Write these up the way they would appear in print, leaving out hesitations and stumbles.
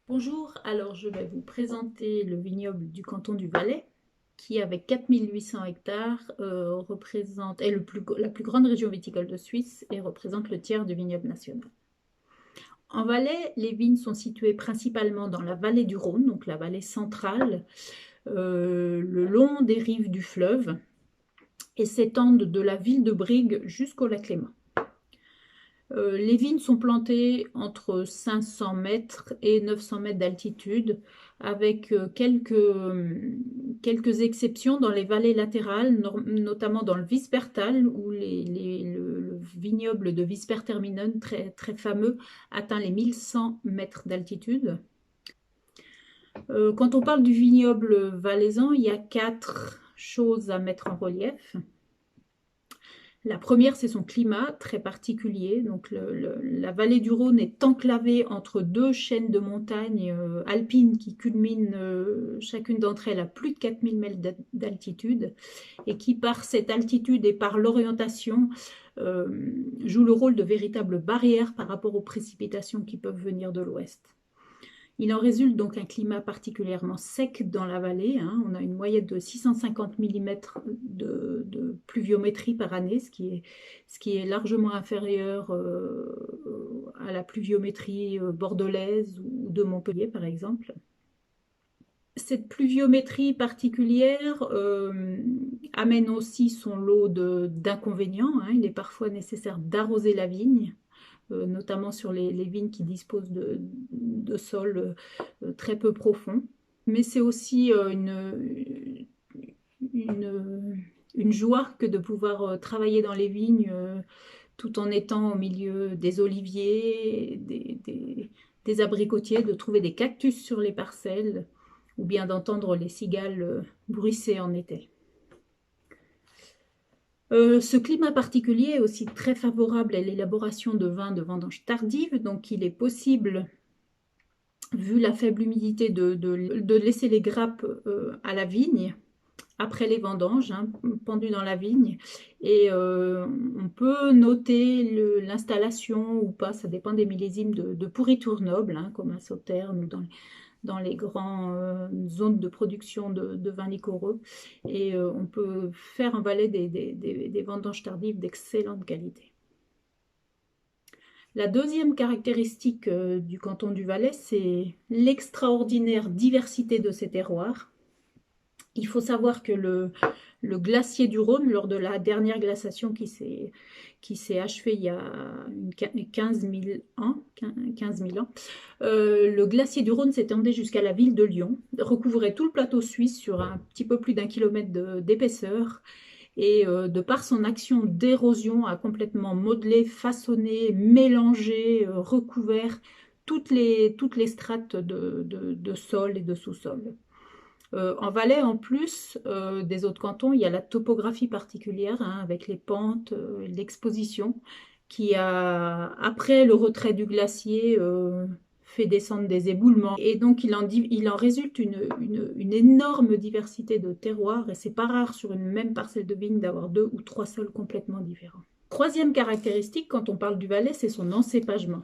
Bonjour, alors je vais vous présenter le vignoble du canton du Valais, qui avec 4800 hectares est la plus grande région viticole de Suisse et représente le tiers du vignoble national. En Valais, les vignes sont situées principalement dans la vallée du Rhône, donc la vallée centrale, le long des rives du fleuve, et s'étendent de la ville de Brigue jusqu'au lac Léman. Les vignes sont plantées entre 500 mètres et 900 mètres d'altitude, avec quelques exceptions dans les vallées latérales, notamment dans le Vispertal, où le vignoble de Visperterminen, très, très fameux, atteint les 1100 mètres d'altitude. Quand on parle du vignoble valaisan, il y a 4 choses à mettre en relief. La première, c'est son climat très particulier. Donc, la vallée du Rhône est enclavée entre deux chaînes de montagnes alpines qui culminent chacune d'entre elles à plus de 4000 mètres d'altitude et qui, par cette altitude et par l'orientation, jouent le rôle de véritable barrière par rapport aux précipitations qui peuvent venir de l'ouest. Il en résulte donc un climat particulièrement sec dans la vallée. On a une moyenne de 650 mm de pluviométrie par année, ce qui est largement inférieur à la pluviométrie bordelaise ou de Montpellier, par exemple. Cette pluviométrie particulière amène aussi son lot d'inconvénients. Il est parfois nécessaire d'arroser la vigne, notamment sur les vignes qui disposent de sols très peu profonds. Mais c'est aussi une joie que de pouvoir travailler dans les vignes tout en étant au milieu des oliviers, des abricotiers, de trouver des cactus sur les parcelles ou bien d'entendre les cigales bruisser en été. Ce climat particulier est aussi très favorable à l'élaboration de vins de vendange tardive, donc il est possible, vu la faible humidité, de laisser les grappes à la vigne après les vendanges, pendues dans la vigne, et on peut noter l'installation ou pas, ça dépend des millésimes, de pourriture noble, comme un Sauterne ou dans les grandes zones de production de vins liquoreux. Et on peut faire en Valais des vendanges tardives d'excellente qualité. La deuxième caractéristique du canton du Valais, c'est l'extraordinaire diversité de ses terroirs. Il faut savoir que le glacier du Rhône, lors de la dernière glaciation qui s'est achevée il y a 15 000 ans, le glacier du Rhône s'étendait jusqu'à la ville de Lyon, recouvrait tout le plateau suisse sur un petit peu plus d'1 kilomètre d'épaisseur, et de par son action d'érosion a complètement modelé, façonné, mélangé, recouvert toutes les strates de sol et de sous-sol. En Valais, en plus des autres cantons, il y a la topographie particulière, avec les pentes, l'exposition, qui a, après le retrait du glacier, fait descendre des éboulements. Et donc, il en résulte une énorme diversité de terroirs, et c'est pas rare sur une même parcelle de vigne d'avoir 2 ou 3 sols complètement différents. Troisième caractéristique, quand on parle du Valais, c'est son encépagement.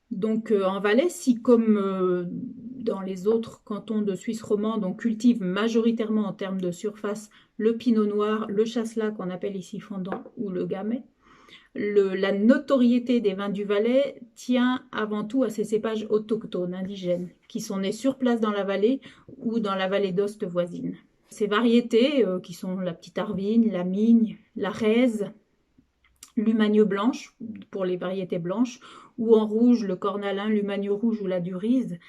Donc en Valais, si comme dans les autres cantons de Suisse romande, on cultive majoritairement en termes de surface le pinot noir, le chasselas qu'on appelle ici fondant ou le gamay, la notoriété des vins du Valais tient avant tout à ces cépages autochtones, indigènes, qui sont nés sur place dans la vallée ou dans la vallée d'Oste voisine. Ces variétés, qui sont la petite arvine, la migne, la raise, l'Humagne blanche pour les variétés blanches, ou en rouge le cornalin, l'Humagne rouge ou la durise.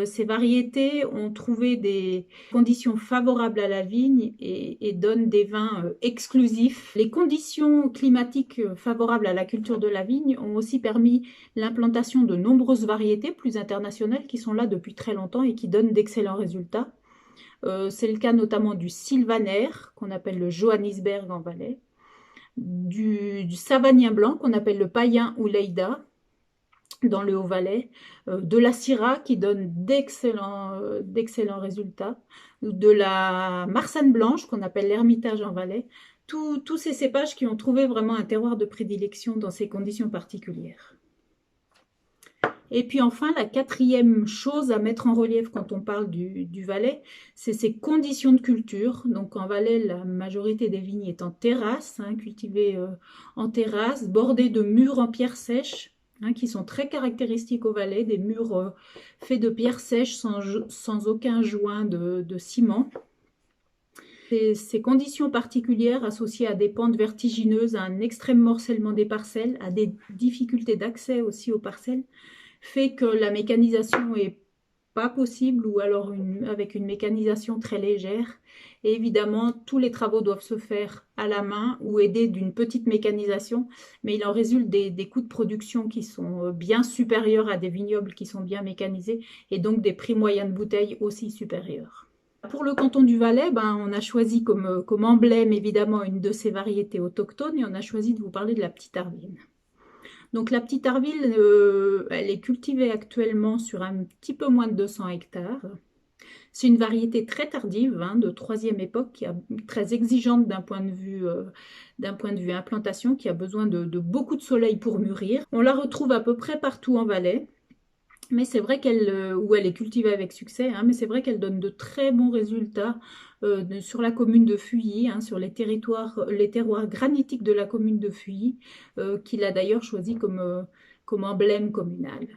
Ces variétés ont trouvé des conditions favorables à la vigne et donnent des vins exclusifs. Les conditions climatiques favorables à la culture de la vigne ont aussi permis l'implantation de nombreuses variétés plus internationales qui sont là depuis très longtemps et qui donnent d'excellents résultats. C'est le cas notamment du sylvaner, qu'on appelle le Johannisberg en Valais, du savagnin blanc qu'on appelle le païen ou l'Eida dans le Haut-Valais, de la Syrah qui donne d'excellents résultats, de la Marsanne blanche qu'on appelle l'Hermitage en Valais, tous ces cépages qui ont trouvé vraiment un terroir de prédilection dans ces conditions particulières. Et puis enfin, la quatrième chose à mettre en relief quand on parle du Valais, c'est ses conditions de culture. Donc en Valais, la majorité des vignes est en terrasse, hein, cultivées en terrasse, bordées de murs en pierre sèche, hein, qui sont très caractéristiques au Valais, des murs faits de pierre sèche sans aucun joint de ciment. Ces conditions particulières associées à des pentes vertigineuses, à un extrême morcellement des parcelles, à des difficultés d'accès aussi aux parcelles, fait que la mécanisation est pas possible ou alors avec une mécanisation très légère. Et évidemment, tous les travaux doivent se faire à la main ou aidés d'une petite mécanisation, mais il en résulte des coûts de production qui sont bien supérieurs à des vignobles qui sont bien mécanisés et donc des prix moyens de bouteille aussi supérieurs. Pour le canton du Valais, on a choisi comme emblème évidemment une de ces variétés autochtones et on a choisi de vous parler de la petite Arvine. Donc la petite Arville, elle est cultivée actuellement sur un petit peu moins de 200 hectares. C'est une variété très tardive, hein, de troisième époque, qui est très exigeante d'un point de vue implantation, qui a besoin de beaucoup de soleil pour mûrir. On la retrouve à peu près partout en Valais. Mais c'est vrai où elle est cultivée avec succès, hein, mais c'est vrai qu'elle donne de très bons résultats sur la commune de Fuilly, hein, sur les terroirs granitiques de la commune de Fuilly, qu'il a d'ailleurs choisi comme emblème communal.